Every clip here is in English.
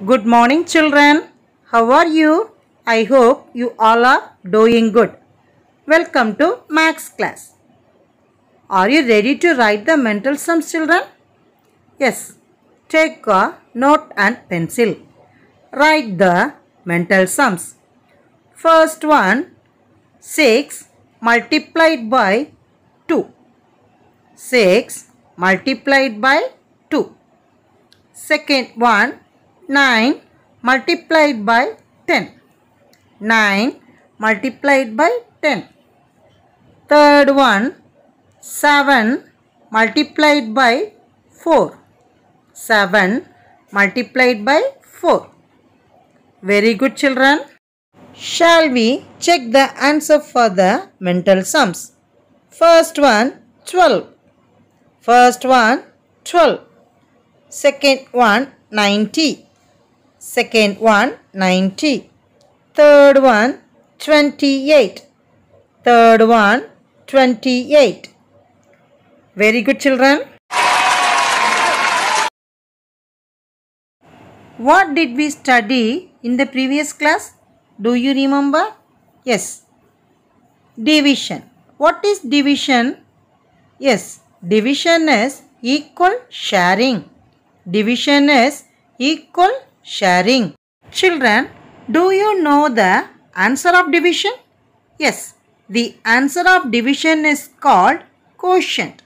Good morning, children. How are you? I hope you all are doing good. Welcome to Maths class. Are you ready to write the mental sums, children? Yes. Take a note and pencil. Write the mental sums. First one, 6 multiplied by 2. 6 multiplied by 2. Second one, 9 multiplied by 10. 9 multiplied by 10. Third one, 7 multiplied by 4. 7 multiplied by 4. Very good, children. Shall we check the answer for the mental sums? First one, 12. First one, 12. Second one, 90. Second one, 90. Third one, 28. Third one, 28. Very good, children. What did we study in the previous class? Do you remember? Yes. Division. What is division? Yes. Division is equal sharing. Division is equal sharing. Children, do you know the answer of division? Yes. The answer of division is called quotient.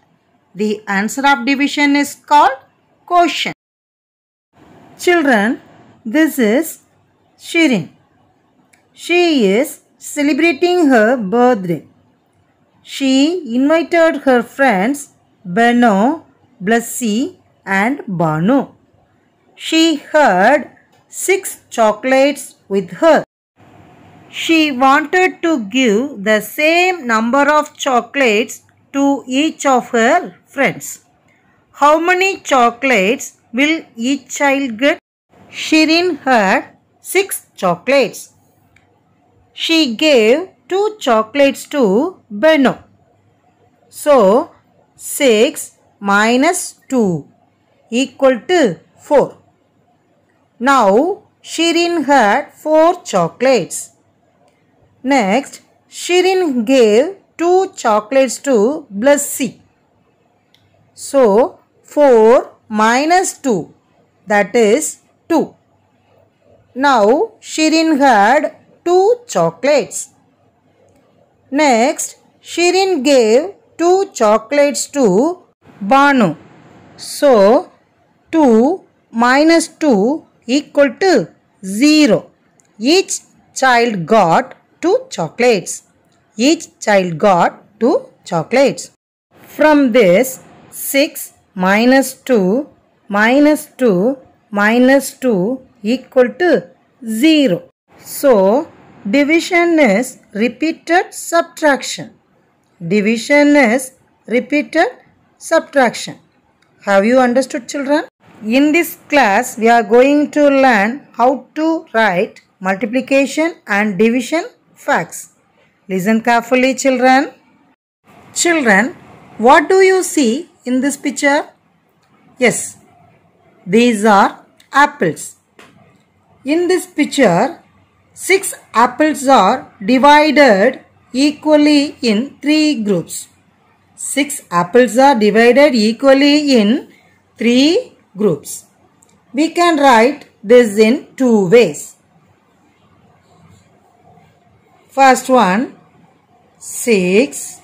The answer of division is called quotient. Children, this is Shirin. She is celebrating her birthday. She invited her friends Beno, Blessy and Banu. She had 6 chocolates with her. She wanted to give the same number of chocolates to each of her friends. How many chocolates will each child get? Shirin had 6 chocolates. She gave 2 chocolates to Beno. So, 6 minus 2 equal to 4. Now, Shirin had 4 chocolates. Next, Shirin gave 2 chocolates to Blessy. So, 4 minus 2, that is 2. Now, Shirin had 2 chocolates. Next, Shirin gave 2 chocolates to Banu. So, 2 minus 2 equal to 0. Each child got 2 chocolates. Each child got 2 chocolates. From this, 6 minus 2 minus 2 minus 2 equal to 0. So, division is repeated subtraction. Division is repeated subtraction. Have you understood, children? In this class, we are going to learn how to write multiplication and division facts. Listen carefully, children. Children, what do you see in this picture? Yes, these are apples. In this picture, 6 apples are divided equally in 3 groups. 6 apples are divided equally in 3 groups. We can write this in 2 ways. First one, 6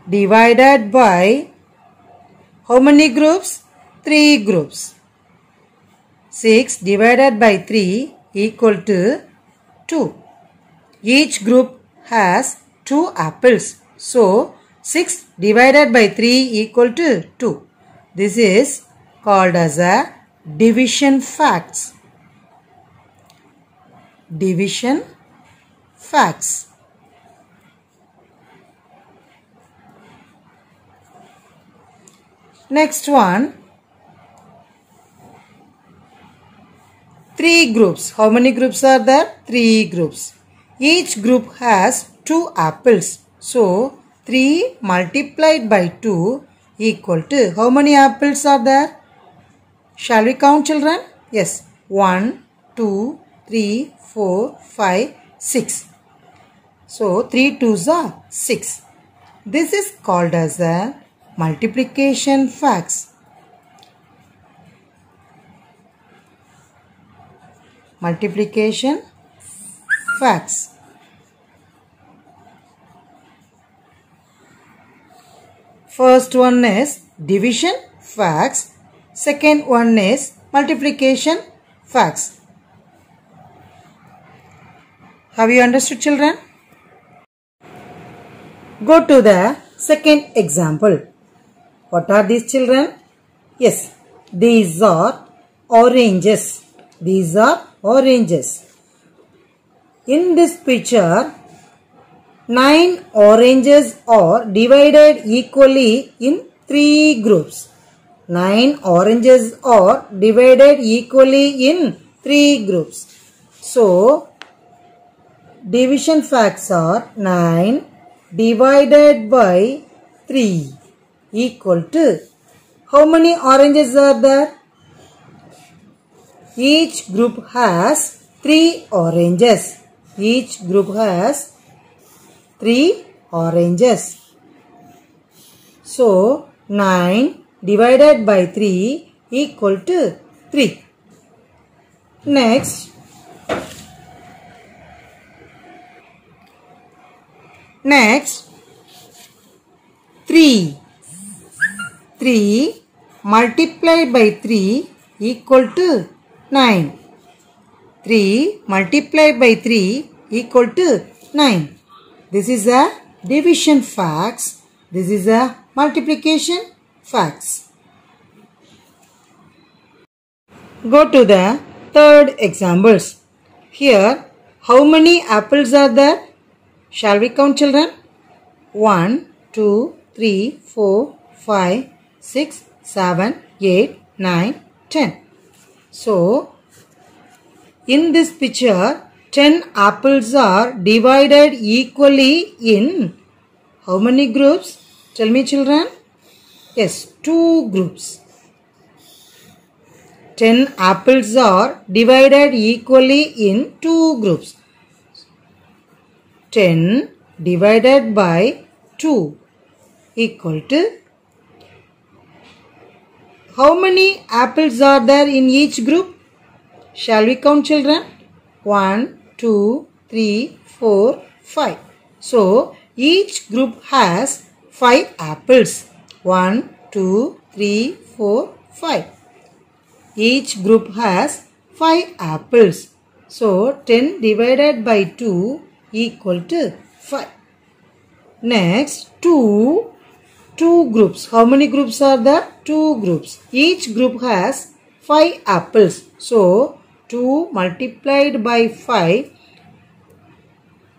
divided by how many groups? 3 groups. 6 divided by 3 equal to 2. Each group has 2 apples. So, 6 divided by 3 equal to 2. This is called as a division facts. Division facts. Next one, 3 groups. How many groups are there? 3 groups. Each group has 2 apples. So, 3 multiplied by 2 equal to how many apples are there? Shall we count, children? Yes, 1, 2, 3, 4, 5, 6. So 3 2s are 6. This is called as a multiplication facts. Multiplication facts. First one is division facts. Second one is multiplication facts. Have you understood, children? Go to the second example. What are these, children? Yes, these are oranges. These are oranges. In this picture, 9 oranges are divided equally in 3 groups. 9 oranges are divided equally in 3 groups. So, division facts are 9 divided by 3 equal to, how many oranges are there? Each group has 3 oranges. Each group has 3 oranges. So, 9 divided by 3 equal to 3. Next, 3. 3 multiplied by 3 equal to 9. 3 multiplied by 3 equal to 9. This is a division facts. This is a multiplication facts. Go to the third examples. Here, how many apples are there? Shall we count, children? 1, 2, 3, 4, 5, 6, 7, 8, 9, 10. So, in this picture, 10 apples are divided equally in how many groups? Tell me, children. Yes, 2 groups. 10 apples are divided equally in 2 groups. 10 divided by 2 equal to, how many apples are there in each group? Shall we count, children? 1, 2, 3, 4, 5. So, each group has 5 apples. 1, 2, 3, 4, 5. Each group has 5 apples. So, 10 divided by 2 equal to 5. Next, 2 groups. How many groups are there? 2 groups. Each group has 5 apples. So, 2 multiplied by 5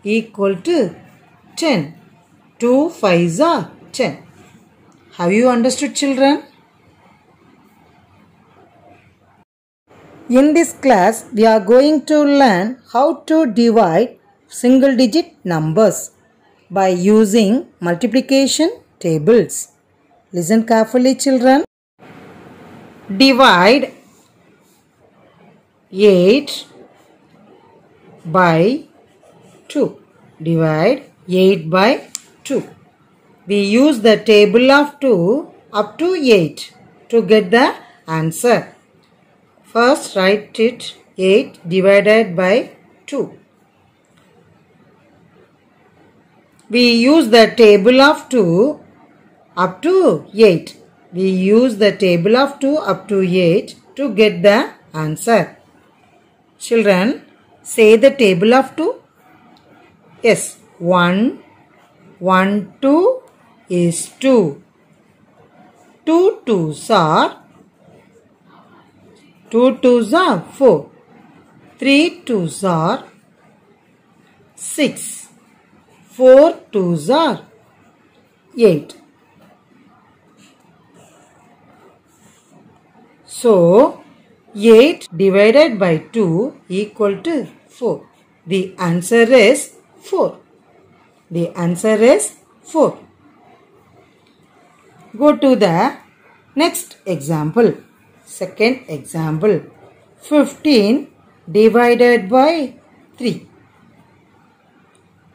equal to 10. 2 5s are 10. Have you understood, children? In this class, we are going to learn how to divide single digit numbers by using multiplication tables. Listen carefully, children. Divide 8 by 2. Divide 8 by 2. We use the table of 2 up to 8 to get the answer. First, write it 8 divided by 2. We use the table of 2 up to 8. We use the table of 2 up to 8 to get the answer. Children, say the table of 2. Yes, 1, 1, 2 is 2. 2 2s are 4. 3 2s are 6. 4 2s are 8. So, 8 divided by 2 equal to 4. The answer is 4. The answer is 4. Go to the next example. Second example. 15 divided by 3.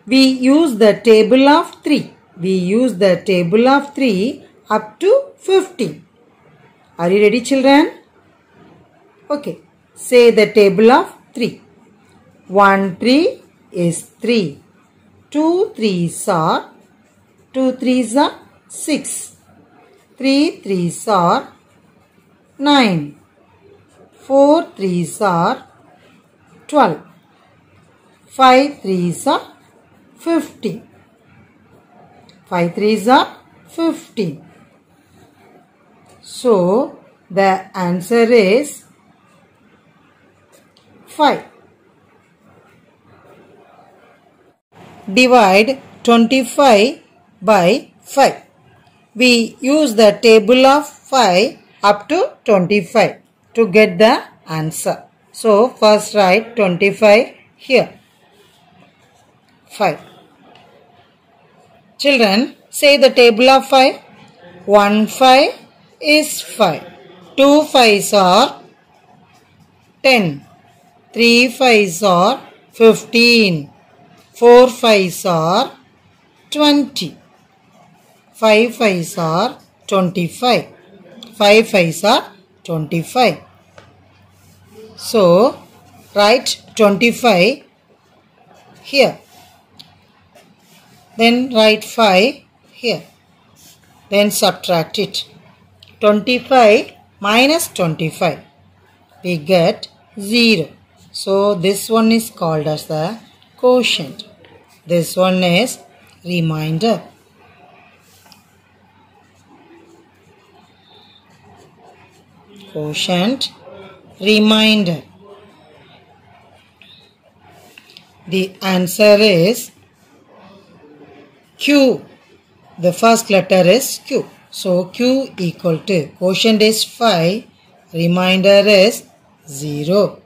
We use the table of 3. We use the table of 3 up to 15. Are you ready, children? Okay. Say the table of 3. 1 3 is 3. 2 3s are 2 3s are 6. 3 3s are 9. 4 3s are 12. 5 3s are 15. 5 3s are 15. So, the answer is 5. Divide 25 by 5. We use the table of 5 up to 25 to get the answer. So, first write 25 here. 5. Children, say the table of 5. 1 5 is 5. 2 5s are 10. 3 5s are 15. 4 5s are 20. 5 5s are 25. 5 5s are 25. So, write 25 here. Then write 5 here. Then subtract it. 25 minus 25. We get 0. So, this one is called as the quotient. This one is remainder. Quotient, remainder. The answer is Q. The first letter is Q. So, Q equal to, quotient is 5, remainder is 0.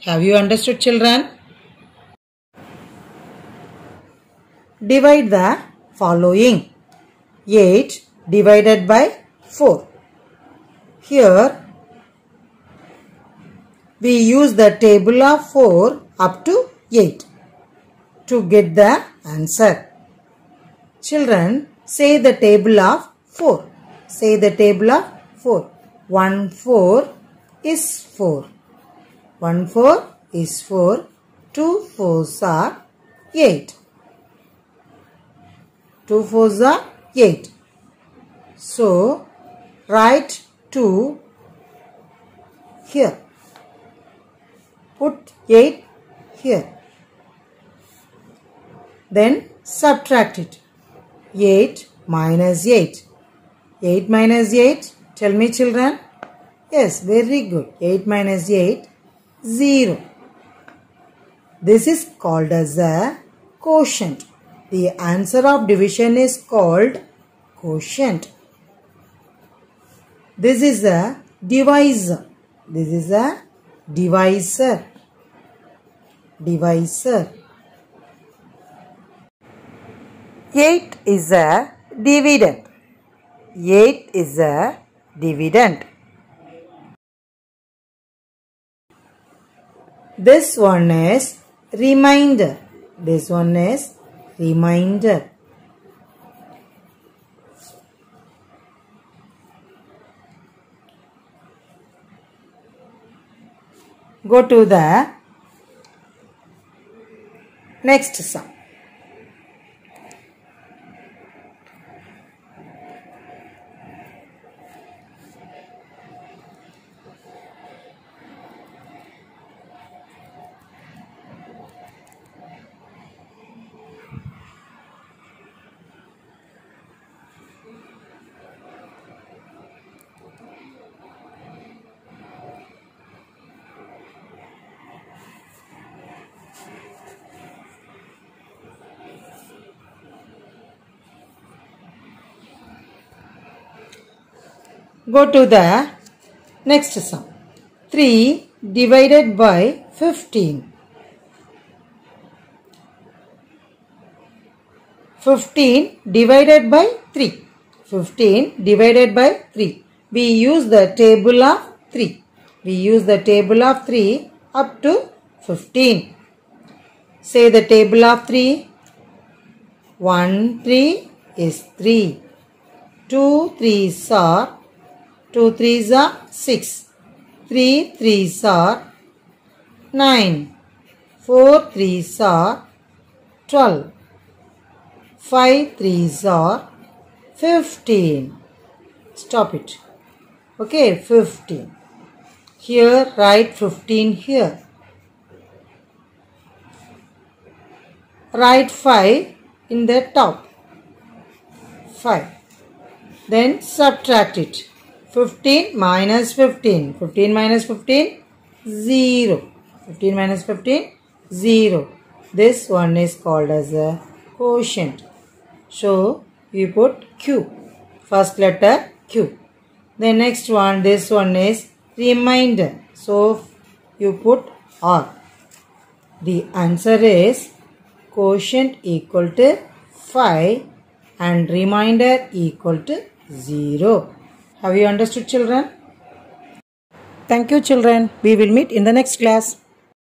Have you understood, children? Divide the following. 8 divided by 4. Here, we use the table of 4 up to 8 to get the answer. Children, say the table of 4. Say the table of 4. 1 4 is 4. 1 4 is 4. 2 4s are 8. 2 4s are 8. So, write 2 here. Put 8 here. Then subtract it. 8 minus 8. 8 minus 8. Tell me, children. Yes, very good. 8 minus 8. 0. This is called as a quotient. The answer of division is called quotient. This is a divisor. This is a divisor. Divisor. 8 is a dividend. 8 is a dividend. This one is remainder. This one is remainder. Go to the next sum. Go to the next sum. 3 divided by 15. 15 divided by 3. 15 divided by 3. We use the table of 3. We use the table of 3 up to 15. Say the table of 3. 1 3 is 3. 2 3s are 2 3s are 6. 3 3s are 9. 4 3s are 12. 5 3s are 15. Stop it. Okay, 15. Here write 15 here. Write 5 in the top. 5. Then subtract it. 15 minus 15. 15 minus 15, 0. 15 minus 15, 0. This one is called as a quotient. So, you put Q. First letter Q. The next one, this one is remainder. So, you put R. The answer is quotient equal to 5 and remainder equal to 0. Have you understood, children? Thank you, children. We will meet in the next class.